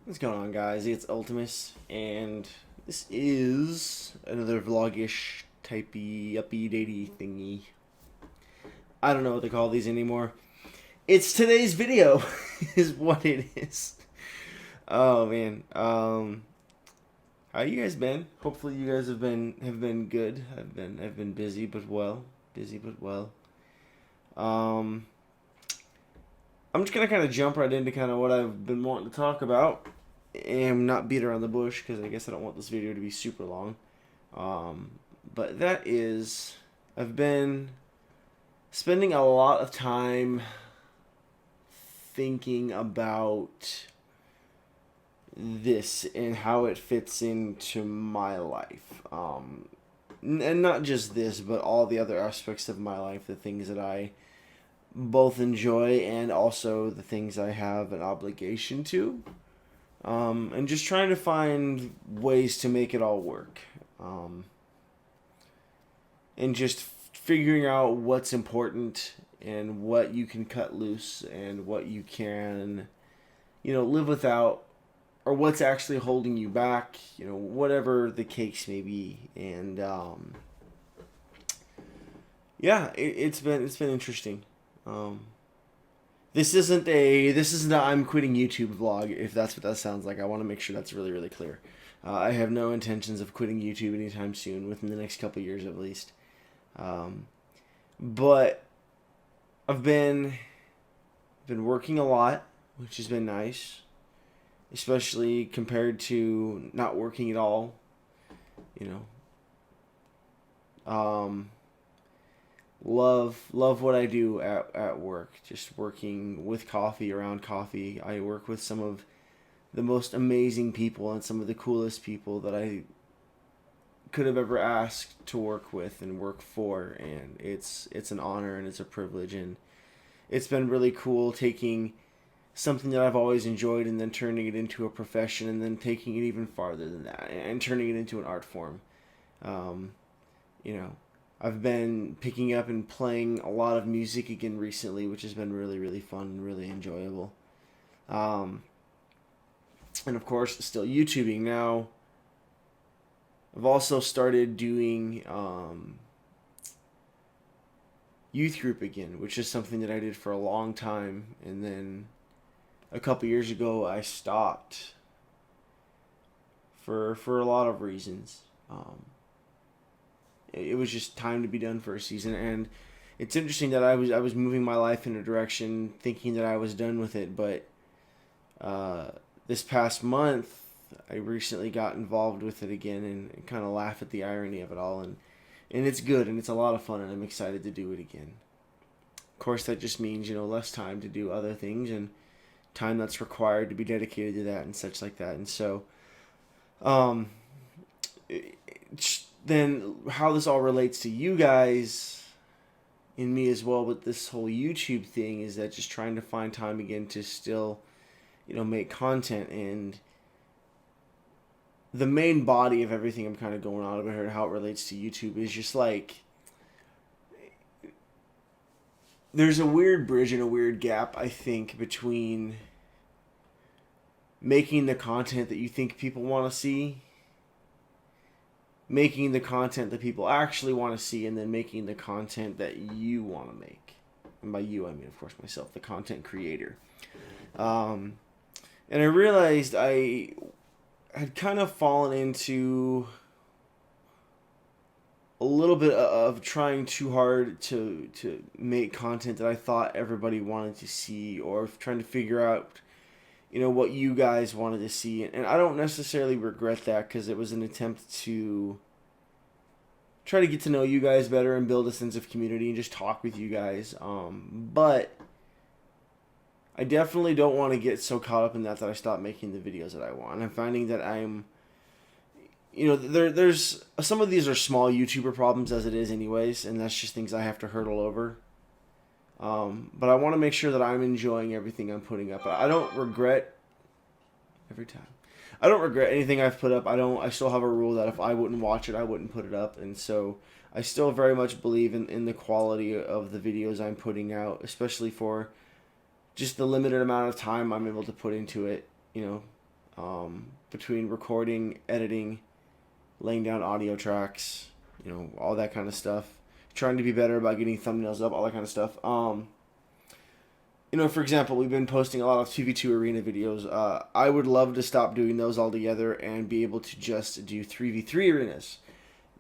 What's going on, guys? It's Ultimus, and this is another vlogish, typey, uppy, datey thingy. I don't know what to call these anymore. It's today's video, is what it is. Oh man, how you guys been? Hopefully, you guys have been good. I've been busy but well, Um, I'm just gonna kind of jump right into kind of what I've been wanting to talk about, and not beat around the bush because I guess I don't want this video to be super long. But that is, I've been spending a lot of time thinking about this and how it fits into my life. And not just this, but all the other aspects of my life, the things that I both enjoy and also the things I have an obligation to. And just trying to find ways to make it all work. And just figuring out what's important and what you can cut loose and what you can, live without, or what's actually holding you back, whatever the case may be. And yeah, it's been interesting. This isn't a I'm quitting YouTube vlog, if that's what that sounds like. I want to make sure that's really, really clear. I have no intentions of quitting YouTube anytime soon, within the next couple years at least. But I've been working a lot, which has been nice, especially compared to not working at all. Love what I do at work. Just working with coffee, around coffee. I work with some of the most amazing people and some of the coolest people that I could have ever asked to work with and work for, and it's an honor and it's a privilege, and it's been really cool taking something that I've always enjoyed and then turning it into a profession, and then taking it even farther than that and turning it into an art form. I've been picking up and playing a lot of music again recently, which has been really, really fun and really enjoyable. And of course, still YouTubing now. I've also started doing youth group again, which is something that I did for a long time, and then a couple years ago I stopped for a lot of reasons. It was just time to be done for a season, and it's interesting that I was moving my life in a direction thinking that I was done with it, but this past month I recently got involved with it again, and kind of laugh at the irony of it all, and it's good, and it's a lot of fun, and I'm excited to do it again. Of course, that just means less time to do other things, and time that's required to be dedicated to that and such like that. And so then how this all relates to you guys and me as well with this whole YouTube thing is that just trying to find time again to still make content. And the main body of everything I'm kind of going on about here and how it relates to YouTube is just like, there's a weird bridge and a weird gap, I think, between making the content that you think people want to see, making the content that people actually want to see, and then making the content that you want to make. And by you, I mean, of course, myself, the content creator. And I realized I had kind of fallen into a little bit of trying too hard to make content that I thought everybody wanted to see, or trying to figure out what you guys wanted to see. And I don't necessarily regret that, because it was an attempt to try to get to know you guys better and build a sense of community and just talk with you guys. But I definitely don't want to get so caught up in that I stop making the videos that I want. I'm finding that I'm, there's some of these are small YouTuber problems as it is anyways, and that's just things I have to hurdle over. But I want to make sure that I'm enjoying everything I'm putting up. I don't regret I don't regret anything I've put up. I still have a rule that if I wouldn't watch it, I wouldn't put it up. And so I still very much believe in the quality of the videos I'm putting out, especially for just the limited amount of time I'm able to put into it. between recording, editing, laying down audio tracks, all that kind of stuff. Trying to be better about getting thumbnails up, all that kind of stuff. For example, we've been posting a lot of TV2 arena videos. I would love to stop doing those altogether and be able to just do 3v3 arenas.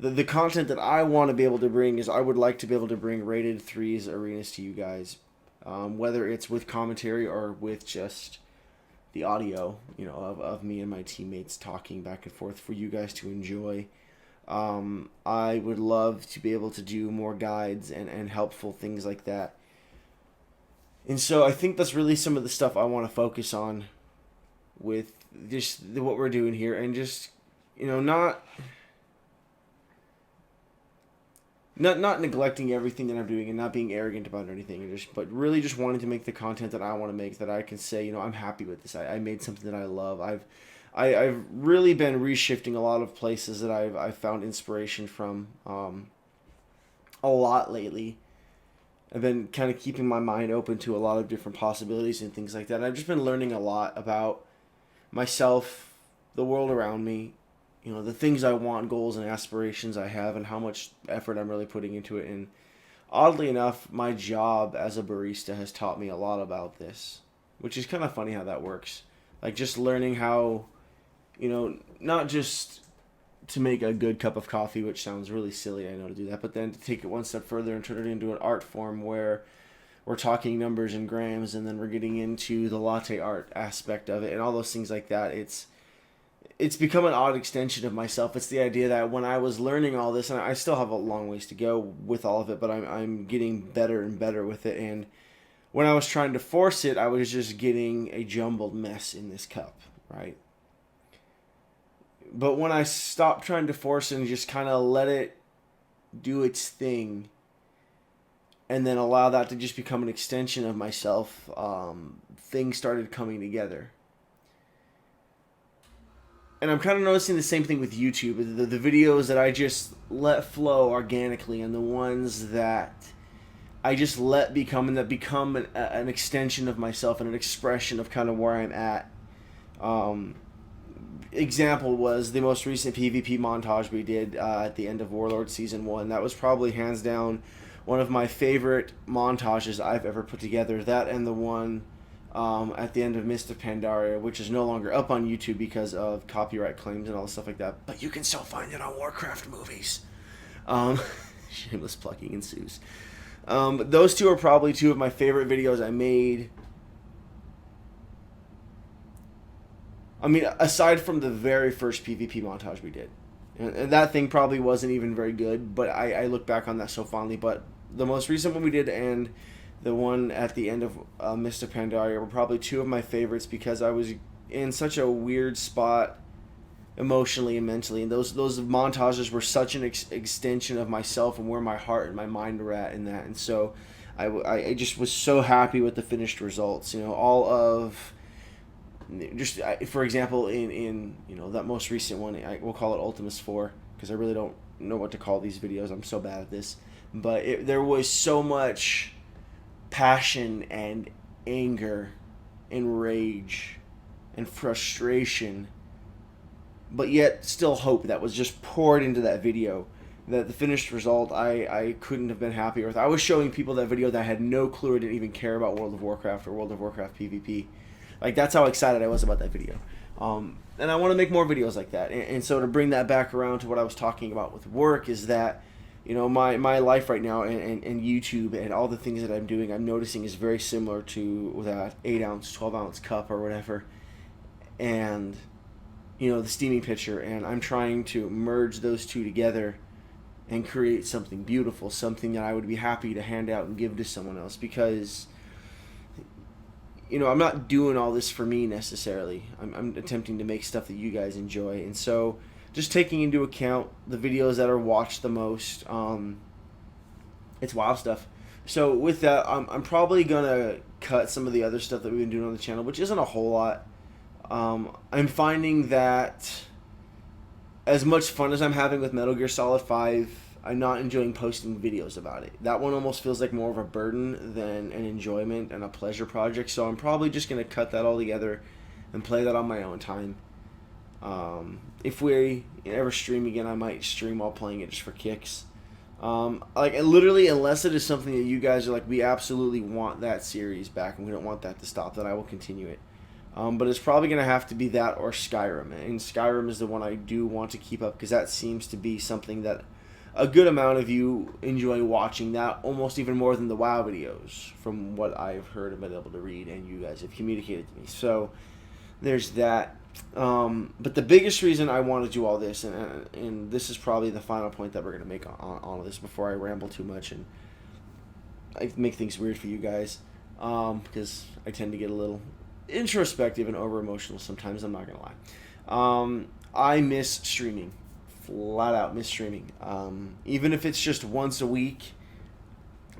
The content that I want to be able to bring is I would like to be able to bring rated 3s arenas to you guys. Whether it's with commentary or with just the audio, of me and my teammates talking back and forth for you guys to enjoy. I would love to be able to do more guides and helpful things like that. And so I think that's really some of the stuff I want to focus on with just what we're doing here, and just, not neglecting everything that I'm doing and not being arrogant about anything, but really just wanting to make the content that I want to make, that I can say, I'm happy with this. I made something that I love. I've really been reshifting a lot of places that I've found inspiration from a lot lately. I've been kind of keeping my mind open to a lot of different possibilities and things like that. And I've just been learning a lot about myself, the world around me, the things I want, goals and aspirations I have, and how much effort I'm really putting into it. And oddly enough, my job as a barista has taught me a lot about this, which is kind of funny how that works. Like, just learning how, not just to make a good cup of coffee, which sounds really silly, I know, to do that, but then to take it one step further and turn it into an art form where we're talking numbers and grams, and then we're getting into the latte art aspect of it and all those things like that. It's become an odd extension of myself. It's the idea that when I was learning all this, and I still have a long ways to go with all of it, but I'm getting better and better with it. And when I was trying to force it, I was just getting a jumbled mess in this cup, right? But when I stopped trying to force it and just kind of let it do its thing, and then allow that to just become an extension of myself, things started coming together. And I'm kind of noticing the same thing with YouTube. The videos that I just let flow organically, and the ones that I just let become, and that become an extension of myself and an expression of kind of where I'm at. Example was the most recent PvP montage we did at the end of Warlord Season 1. That was probably hands down one of my favorite montages I've ever put together. That and the one at the end of Mist of Pandaria, which is no longer up on YouTube because of copyright claims and all the stuff like that. But you can still find it on Warcraft movies. Shameless plugging ensues. Those two are probably two of my favorite videos I made. I mean, aside from the very first PvP montage we did. And that thing probably wasn't even very good, but I look back on that so fondly. But the most recent one we did and the one at the end of Mist of Pandaria were probably two of my favorites, because I was in such a weird spot emotionally and mentally. And those montages were such an extension of myself and where my heart and my mind were at in that. And so I just was so happy with the finished results. All of... Just for example, in that most recent one, we'll call it Ultimus 4, because I really don't know what to call these videos. I'm so bad at this. But there was so much passion and anger and rage and frustration, but yet still hope that was just poured into that video, that the finished result I couldn't have been happier with. I was showing people that video that had no clue or didn't even care about World of Warcraft or World of Warcraft PvP. Like, that's how excited I was about that video. And I want to make more videos like that. And so to bring that back around to what I was talking about with work is that, my life right now and YouTube and all the things that I'm doing, I'm noticing is very similar to that 8-ounce, 12-ounce cup or whatever. And, the steaming pitcher. And I'm trying to merge those two together and create something beautiful, something that I would be happy to hand out and give to someone else, because... I'm not doing all this for me necessarily. I'm attempting to make stuff that you guys enjoy. And so just taking into account the videos that are watched the most, it's WoW stuff. So with that, I'm probably going to cut some of the other stuff that we've been doing on the channel, which isn't a whole lot. I'm finding that as much fun as I'm having with Metal Gear Solid 5, I'm not enjoying posting videos about it. That one almost feels like more of a burden than an enjoyment and a pleasure project. So I'm probably just going to cut that all together and play that on my own time. If we ever stream again, I might stream while playing it just for kicks. Like, literally, unless it is something that you guys are like, we absolutely want that series back and we don't want that to stop, then I will continue it. But it's probably going to have to be that or Skyrim. And Skyrim is the one I do want to keep up because that seems to be something that a good amount of you enjoy watching, that almost even more than the WoW videos, from what I've heard and been able to read and you guys have communicated to me. So there's that. But the biggest reason I want to do all this, and this is probably the final point that we're going to make on all of this before I ramble too much and I make things weird for you guys, because I tend to get a little introspective and over emotional sometimes, I'm not gonna lie. I miss streaming, flat out miss streaming. Even if it's just once a week,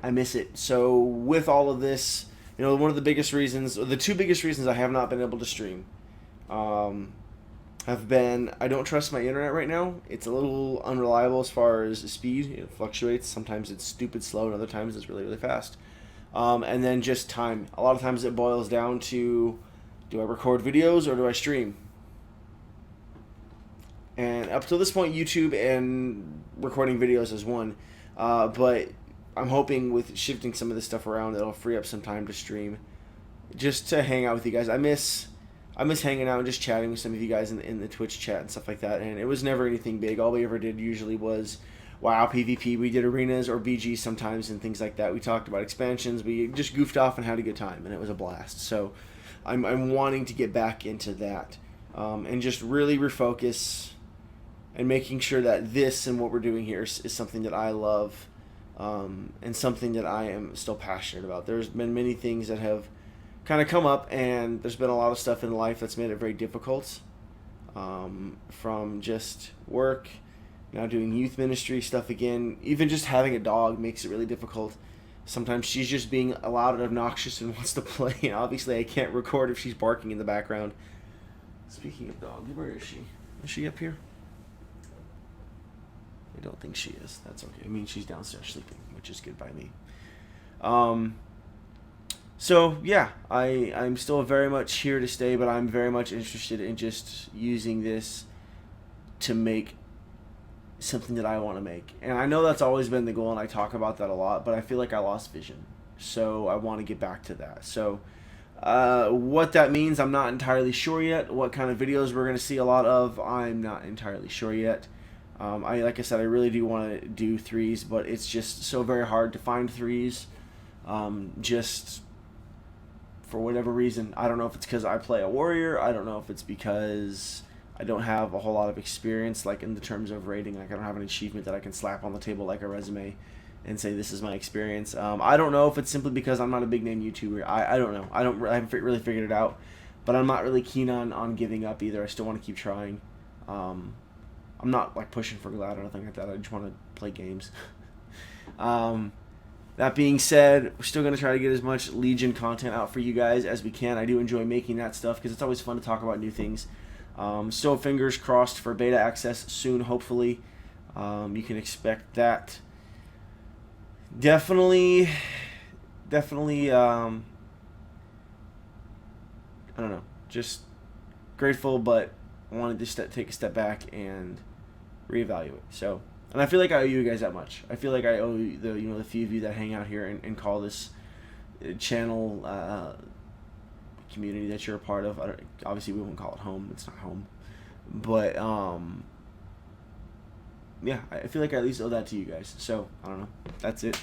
I miss it. So with all of this, one of the biggest reasons, or the two biggest reasons I have not been able to stream, have been, I don't trust my internet right now. It's a little unreliable as far as speed. It fluctuates. Sometimes it's stupid slow and other times it's really, really fast. And then just time. A lot of times it boils down to, do I record videos or do I stream? And up to this point, YouTube and recording videos is one. But I'm hoping with shifting some of this stuff around, it'll free up some time to stream, just to hang out with you guys. I miss hanging out and just chatting with some of you guys in the Twitch chat and stuff like that. And it was never anything big. All we ever did usually was WoW, PvP. We did arenas or BG sometimes and things like that. We talked about expansions. We just goofed off and had a good time, and it was a blast. So I'm wanting to get back into that, and just really refocus and making sure that this and what we're doing here is something that I love, and something that I am still passionate about. There's been many things that have kind of come up, and there's been a lot of stuff in life that's made it very difficult, from just work, now doing youth ministry stuff again. Even just having a dog makes it really difficult. Sometimes she's just being loud and obnoxious and wants to play, and obviously I can't record if she's barking in the background. Speaking of dog, where is she? Is she up here? I don't think she is. That's okay. I mean, she's downstairs sleeping, which is good by me. So yeah, I'm still very much here to stay, but I'm very much interested in just using this to make something that I want to make. And I know that's always been the goal, and I talk about that a lot, but I feel like I lost vision. So I want to get back to that. So what that means, I'm not entirely sure yet. What kind of videos we're going to see a lot of, I'm not entirely sure yet. Like I said, I really do want to do threes, but it's just so very hard to find threes. Just for whatever reason. I don't know if it's because I play a warrior. I don't know if it's because I don't have a whole lot of experience, like in the terms of rating. Like I don't have an achievement that I can slap on the table like a resume and say this is my experience. I don't know if it's simply because I'm not a big name YouTuber. I don't know. I haven't really figured it out, but I'm not really keen on giving up either. I still want to keep trying. I'm not like pushing for Glad or anything like that. I just want to play games. That being said, we're still going to try to get as much Legion content out for you guys as we can. I do enjoy making that stuff because it's always fun to talk about new things. Still fingers crossed for beta access soon, hopefully. You can expect that. Definitely, I don't know, just grateful, but wanted to take a step back and reevaluate. So, and I feel like I owe you guys that much. I feel like I owe the few of you that hang out here and call this channel community that you're a part of. Obviously, we won't call it home. It's not home, but yeah, I feel like I at least owe that to you guys. So I don't know. That's it.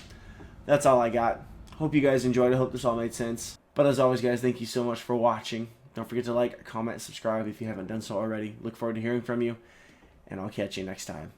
That's all I got. Hope you guys enjoyed. I hope this all made sense. But as always, guys, thank you so much for watching. Don't forget to like, comment, subscribe if you haven't done so already. Look forward to hearing from you, and I'll catch you next time.